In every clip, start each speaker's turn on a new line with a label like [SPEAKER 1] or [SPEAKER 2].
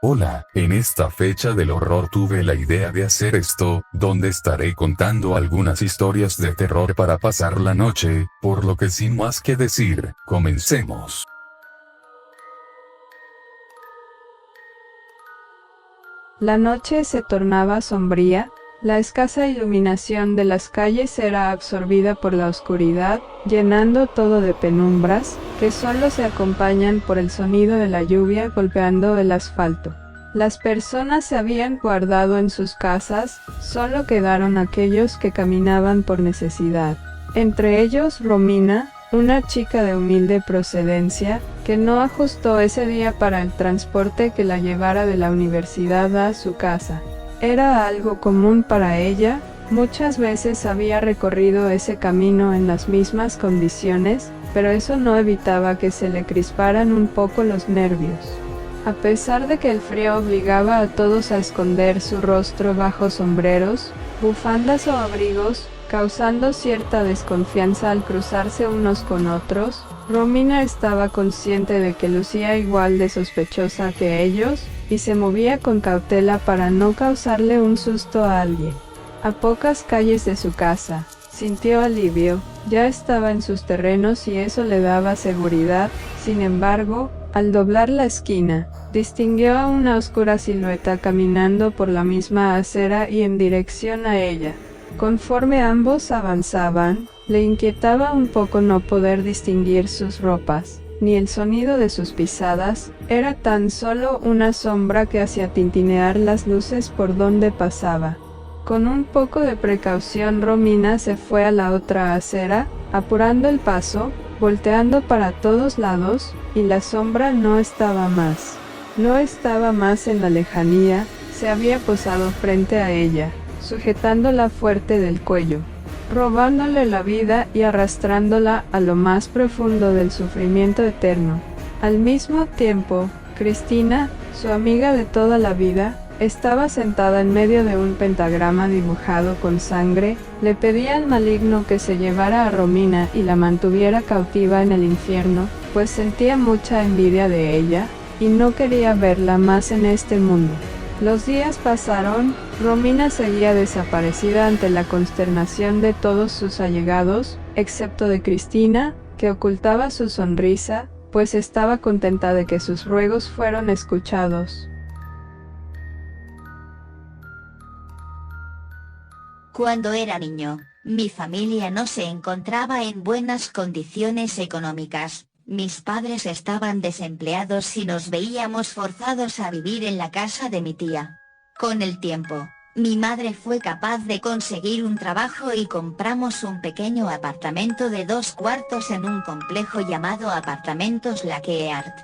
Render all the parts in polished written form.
[SPEAKER 1] Hola, en esta fecha del horror tuve la idea de hacer esto, donde estaré contando algunas historias de terror para pasar la noche, por lo que sin más que decir, comencemos.
[SPEAKER 2] La noche se tornaba sombría, la escasa iluminación de las calles era absorbida por la oscuridad, llenando todo de penumbras, que solo se acompañan por el sonido de la lluvia golpeando el asfalto. Las personas se habían guardado en sus casas, solo quedaron aquellos que caminaban por necesidad. Entre ellos Romina, una chica de humilde procedencia, que no ajustó ese día para el transporte que la llevara de la universidad a su casa. Era algo común para ella, muchas veces había recorrido ese camino en las mismas condiciones, pero eso no evitaba que se le crisparan un poco los nervios. A pesar de que el frío obligaba a todos a esconder su rostro bajo sombreros, bufandas o abrigos, causando cierta desconfianza al cruzarse unos con otros, Romina estaba consciente de que lucía igual de sospechosa que ellos, y se movía con cautela para no causarle un susto a alguien. A pocas calles de su casa, sintió alivio, ya estaba en sus terrenos y eso le daba seguridad. Sin embargo, al doblar la esquina, distinguió a una oscura silueta caminando por la misma acera y en dirección a ella. Conforme ambos avanzaban, le inquietaba un poco no poder distinguir sus ropas, ni el sonido de sus pisadas, era tan solo una sombra que hacía tintinear las luces por donde pasaba. Con un poco de precaución Romina se fue a la otra acera, apurando el paso, volteando para todos lados, y la sombra no estaba más. No estaba más en la lejanía, se había posado frente a ella, sujetándola fuerte del cuello, robándole la vida y arrastrándola a lo más profundo del sufrimiento eterno. Al mismo tiempo, Cristina, su amiga de toda la vida, estaba sentada en medio de un pentagrama dibujado con sangre, le pedía al maligno que se llevara a Romina y la mantuviera cautiva en el infierno, pues sentía mucha envidia de ella, y no quería verla más en este mundo. Los días pasaron, Romina seguía desaparecida ante la consternación de todos sus allegados, excepto de Cristina, que ocultaba su sonrisa, pues estaba contenta de que sus ruegos fueron escuchados.
[SPEAKER 3] Cuando era niño, mi familia no se encontraba en buenas condiciones económicas. Mis padres estaban desempleados y nos veíamos forzados a vivir en la casa de mi tía. Con el tiempo, mi madre fue capaz de conseguir un trabajo y compramos un pequeño apartamento de 2 cuartos en un complejo llamado Apartamentos Lakeart.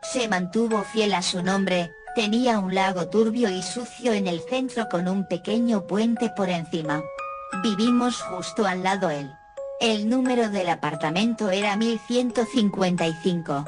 [SPEAKER 3] Se mantuvo fiel a su nombre, tenía un lago turbio y sucio en el centro con un pequeño puente por encima. Vivimos justo al lado él. El número del apartamento era 1155.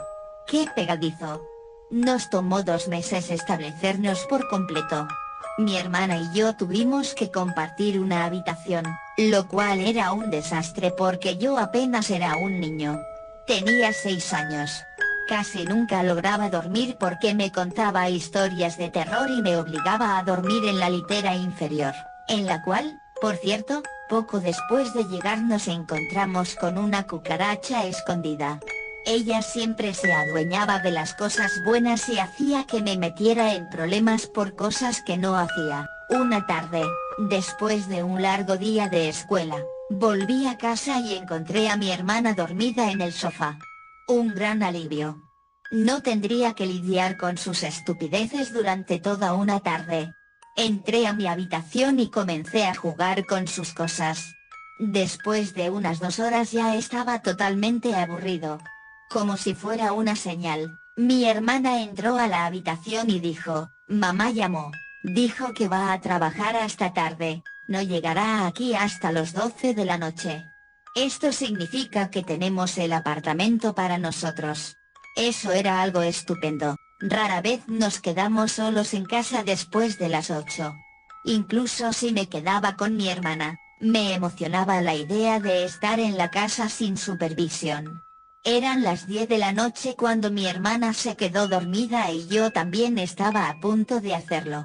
[SPEAKER 3] ¡Qué pegadizo! Nos tomó 2 meses establecernos por completo. Mi hermana y yo tuvimos que compartir una habitación, lo cual era un desastre porque yo apenas era un niño. Tenía 6 años. Casi nunca lograba dormir porque me contaba historias de terror y me obligaba a dormir en la litera inferior, en la cual, por cierto, poco después de llegar nos encontramos con una cucaracha escondida. Ella siempre se adueñaba de las cosas buenas y hacía que me metiera en problemas por cosas que no hacía. Una tarde, después de un largo día de escuela, volví a casa y encontré a mi hermana dormida en el sofá. Un gran alivio. No tendría que lidiar con sus estupideces durante toda una tarde. Entré a mi habitación y comencé a jugar con sus cosas. Después de unas 2 horas ya estaba totalmente aburrido. Como si fuera una señal, mi hermana entró a la habitación y dijo, «Mamá llamó. Dijo que va a trabajar hasta tarde, no llegará aquí hasta los 12 de la noche. Esto significa que tenemos el apartamento para nosotros». Eso era algo estupendo. Rara vez nos quedamos solos en casa después de las 8. Incluso si me quedaba con mi hermana, me emocionaba la idea de estar en la casa sin supervisión. Eran las 10 de la noche cuando mi hermana se quedó dormida y yo también estaba a punto de hacerlo.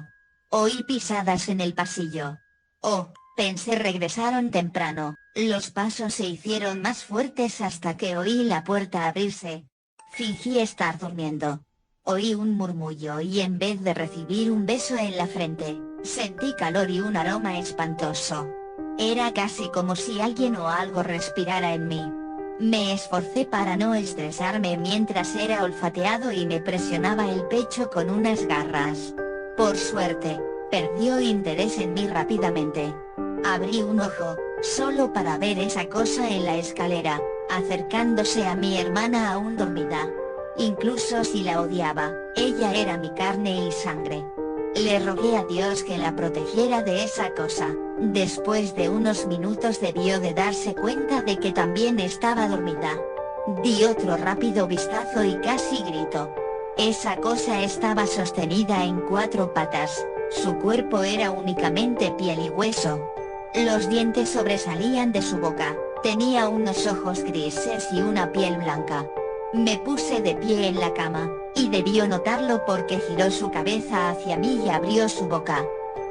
[SPEAKER 3] Oí pisadas en el pasillo. Oh, pensé, regresaron temprano. Los pasos se hicieron más fuertes hasta que oí la puerta abrirse. Fingí estar durmiendo. Oí un murmullo y en vez de recibir un beso en la frente, sentí calor y un aroma espantoso. Era casi como si alguien o algo respirara en mí. Me esforcé para no estresarme mientras era olfateado y me presionaba el pecho con unas garras. Por suerte, perdió interés en mí rápidamente. Abrí un ojo, solo para ver esa cosa en la escalera, acercándose a mi hermana aún dormida. Incluso si la odiaba, ella era mi carne y sangre. Le rogué a Dios que la protegiera de esa cosa. Después de unos minutos debió de darse cuenta de que también estaba dormida. Di otro rápido vistazo y casi grito. Esa cosa estaba sostenida en 4 patas, su cuerpo era únicamente piel y hueso. Los dientes sobresalían de su boca, tenía unos ojos grises y una piel blanca. Me puse de pie en la cama, y debió notarlo porque giró su cabeza hacia mí y abrió su boca.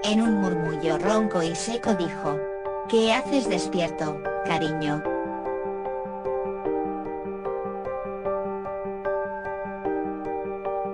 [SPEAKER 3] En un murmullo ronco y seco dijo: ¿Qué haces despierto, cariño?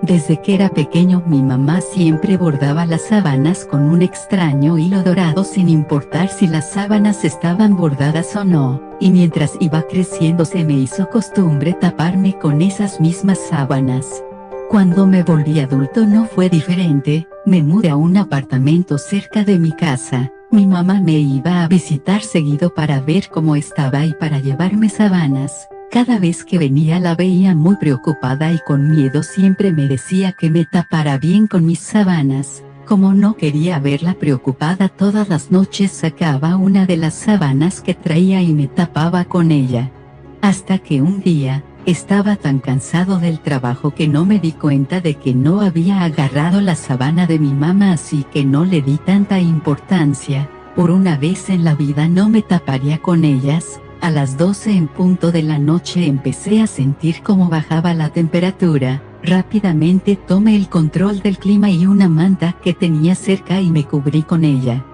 [SPEAKER 4] Desde que era pequeño mi mamá siempre bordaba las sábanas con un extraño hilo dorado sin importar si las sábanas estaban bordadas o no, y mientras iba creciendo se me hizo costumbre taparme con esas mismas sábanas. Cuando me volví adulto no fue diferente, me mudé a un apartamento cerca de mi casa, mi mamá me iba a visitar seguido para ver cómo estaba y para llevarme sábanas. Cada vez que venía la veía muy preocupada y con miedo siempre me decía que me tapara bien con mis sábanas. Como no quería verla preocupada todas las noches sacaba una de las sábanas que traía y me tapaba con ella. Hasta que un día, estaba tan cansado del trabajo que no me di cuenta de que no había agarrado la sábana de mi mamá, así que no le di tanta importancia. Por una vez en la vida no me taparía con ellas. A las 12 en punto de la noche empecé a sentir cómo bajaba la temperatura. Rápidamente tomé el control del clima y una manta que tenía cerca y me cubrí con ella.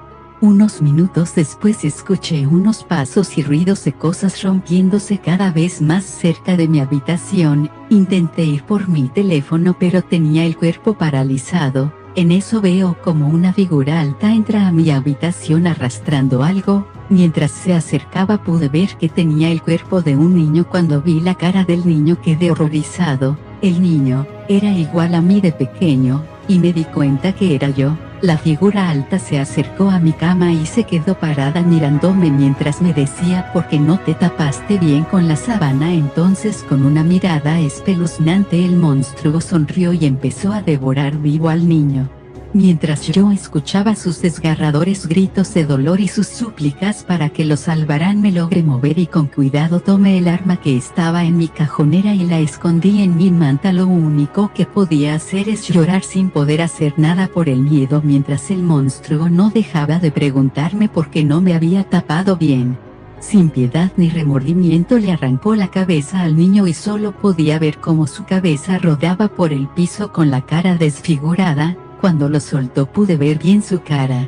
[SPEAKER 4] Unos minutos después escuché unos pasos y ruidos de cosas rompiéndose cada vez más cerca de mi habitación. Intenté ir por mi teléfono pero tenía el cuerpo paralizado. En eso veo como una figura alta entra a mi habitación arrastrando algo. Mientras se acercaba pude ver que tenía el cuerpo de un niño. Cuando vi la cara del niño quedé horrorizado. El niño era igual a mí de pequeño, y me di cuenta que era yo. La figura alta se acercó a mi cama y se quedó parada mirándome mientras me decía: ¿por qué no te tapaste bien con la sábana? Entonces con una mirada espeluznante el monstruo sonrió y empezó a devorar vivo al niño. Mientras yo escuchaba sus desgarradores gritos de dolor y sus súplicas para que lo salvaran, me logré mover y con cuidado tomé el arma que estaba en mi cajonera y la escondí en mi manta. Lo único que podía hacer es llorar sin poder hacer nada por el miedo, mientras el monstruo no dejaba de preguntarme por qué no me había tapado bien. Sin piedad ni remordimiento le arrancó la cabeza al niño y solo podía ver cómo su cabeza rodaba por el piso con la cara desfigurada. Cuando lo soltó pude ver bien su cara.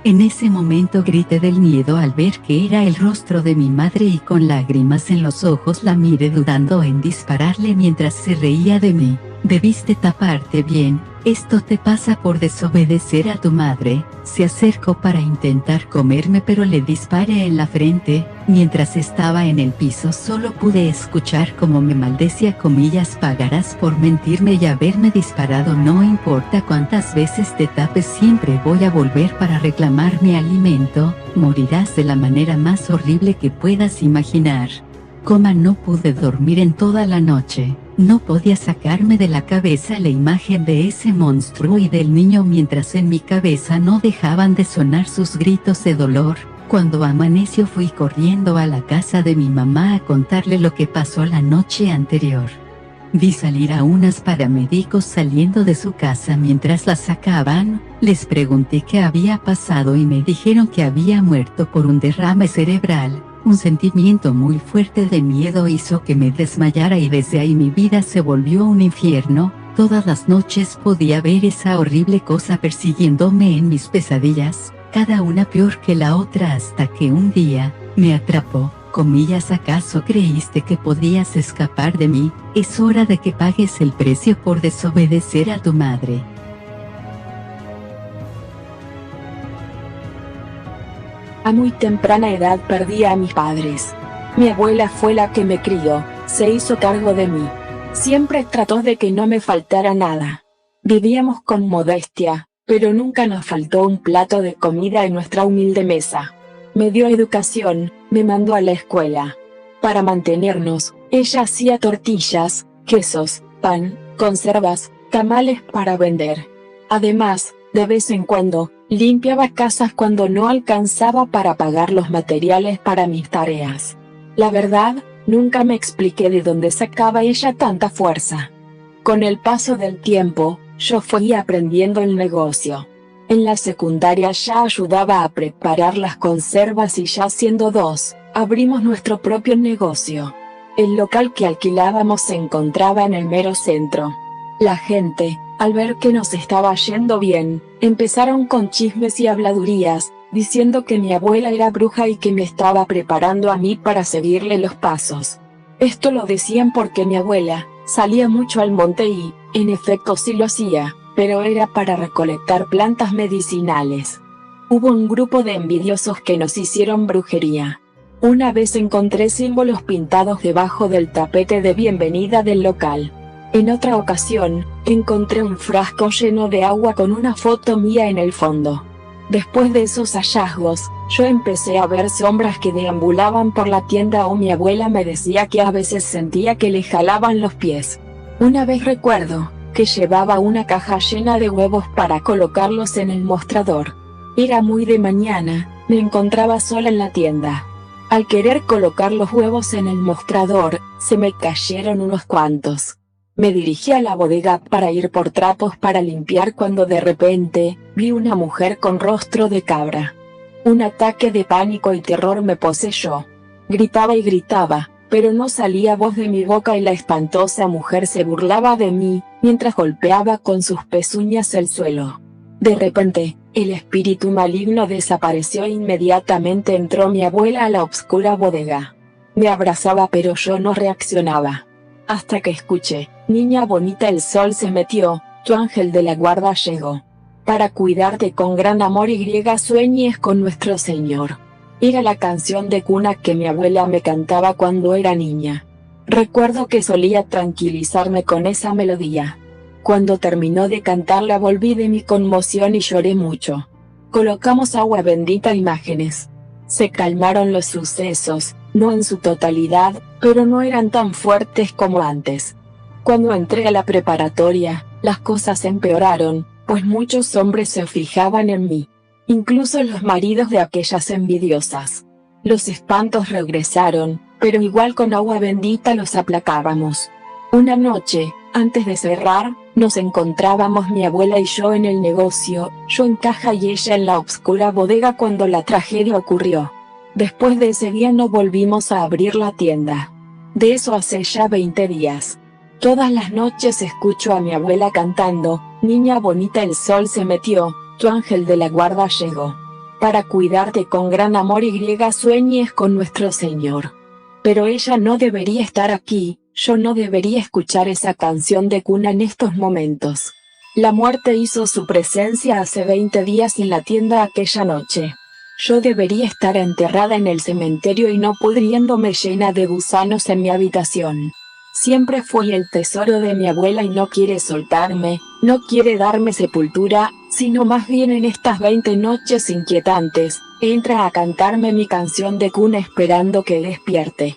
[SPEAKER 4] En ese momento grité del miedo al ver que era el rostro de mi madre y con lágrimas en los ojos la miré dudando en dispararle mientras se reía de mí. Debiste taparte bien, esto te pasa por desobedecer a tu madre. Se acercó para intentar comerme pero le disparé en la frente. Mientras estaba en el piso solo pude escuchar cómo me maldecía: comillas, pagarás por mentirme y haberme disparado. No importa cuántas veces te tapes, siempre voy a volver para reclamar mi alimento. Morirás de la manera más horrible que puedas imaginar. No pude dormir en toda la noche. No podía sacarme de la cabeza la imagen de ese monstruo y del niño, mientras en mi cabeza no dejaban de sonar sus gritos de dolor. Cuando amaneció fui corriendo a la casa de mi mamá a contarle lo que pasó la noche anterior. Vi salir a unos paramédicos saliendo de su casa mientras la sacaban. Les pregunté qué había pasado y me dijeron que había muerto por un derrame cerebral. Un sentimiento muy fuerte de miedo hizo que me desmayara y desde ahí mi vida se volvió un infierno. Todas las noches podía ver esa horrible cosa persiguiéndome en mis pesadillas, cada una peor que la otra hasta que un día, me atrapó. Comillas, ¿acaso creíste que podías escapar de mí? Es hora de que pagues el precio por desobedecer a tu madre.
[SPEAKER 5] A muy temprana edad perdí a mis padres. Mi abuela fue la que me crió, se hizo cargo de mí. Siempre trató de que no me faltara nada. Vivíamos con modestia, pero nunca nos faltó un plato de comida en nuestra humilde mesa. Me dio educación, me mandó a la escuela. Para mantenernos, ella hacía tortillas, quesos, pan, conservas, tamales para vender. Además, de vez en cuando, limpiaba casas cuando no alcanzaba para pagar los materiales para mis tareas. La verdad, nunca me expliqué de dónde sacaba ella tanta fuerza. Con el paso del tiempo, yo fui aprendiendo el negocio. En la secundaria ya ayudaba a preparar las conservas y ya siendo 2, abrimos nuestro propio negocio. El local que alquilábamos se encontraba en el mero centro. La gente, al ver que nos estaba yendo bien, empezaron con chismes y habladurías, diciendo que mi abuela era bruja y que me estaba preparando a mí para seguirle los pasos. Esto lo decían porque mi abuela salía mucho al monte y, en efecto sí lo hacía, pero era para recolectar plantas medicinales. Hubo un grupo de envidiosos que nos hicieron brujería. Una vez encontré símbolos pintados debajo del tapete de bienvenida del local. En otra ocasión, encontré un frasco lleno de agua con una foto mía en el fondo. Después de esos hallazgos, yo empecé a ver sombras que deambulaban por la tienda o mi abuela me decía que a veces sentía que le jalaban los pies. Una vez recuerdo que llevaba una caja llena de huevos para colocarlos en el mostrador. Era muy de mañana, me encontraba sola en la tienda. Al querer colocar los huevos en el mostrador, se me cayeron unos cuantos. Me dirigí a la bodega para ir por trapos para limpiar cuando de repente, vi una mujer con rostro de cabra. Un ataque de pánico y terror me poseyó. Gritaba y gritaba, pero no salía voz de mi boca y la espantosa mujer se burlaba de mí, mientras golpeaba con sus pezuñas el suelo. De repente, el espíritu maligno desapareció e inmediatamente entró mi abuela a la oscura bodega. Me abrazaba pero yo no reaccionaba. Hasta que escuché, niña bonita, el sol se metió, tu ángel de la guarda llegó. Para cuidarte con gran amor y sueñes con nuestro Señor. Era la canción de cuna que mi abuela me cantaba cuando era niña. Recuerdo que solía tranquilizarme con esa melodía. Cuando terminó de cantarla volví de mi conmoción y lloré mucho. Colocamos agua bendita e imágenes. Se calmaron los sucesos, no en su totalidad, pero no eran tan fuertes como antes. Cuando entré a la preparatoria, las cosas empeoraron, pues muchos hombres se fijaban en mí. Incluso los maridos de aquellas envidiosas. Los espantos regresaron, pero igual con agua bendita los aplacábamos. Una noche, antes de cerrar, nos encontrábamos mi abuela y yo en el negocio, yo en caja y ella en la oscura bodega cuando la tragedia ocurrió. Después de ese día no volvimos a abrir la tienda. De eso hace ya 20 días. Todas las noches escucho a mi abuela cantando, niña bonita, el sol se metió, tu ángel de la guarda llegó. Para cuidarte con gran amor y sueñes con nuestro Señor. Pero ella no debería estar aquí, yo no debería escuchar esa canción de cuna en estos momentos. La muerte hizo su presencia hace 20 días en la tienda aquella noche. Yo debería estar enterrada en el cementerio y no pudriéndome llena de gusanos en mi habitación. Siempre fui el tesoro de mi abuela y no quiere soltarme, no quiere darme sepultura, sino más bien en estas 20 noches inquietantes, entra a cantarme mi canción de cuna esperando que despierte.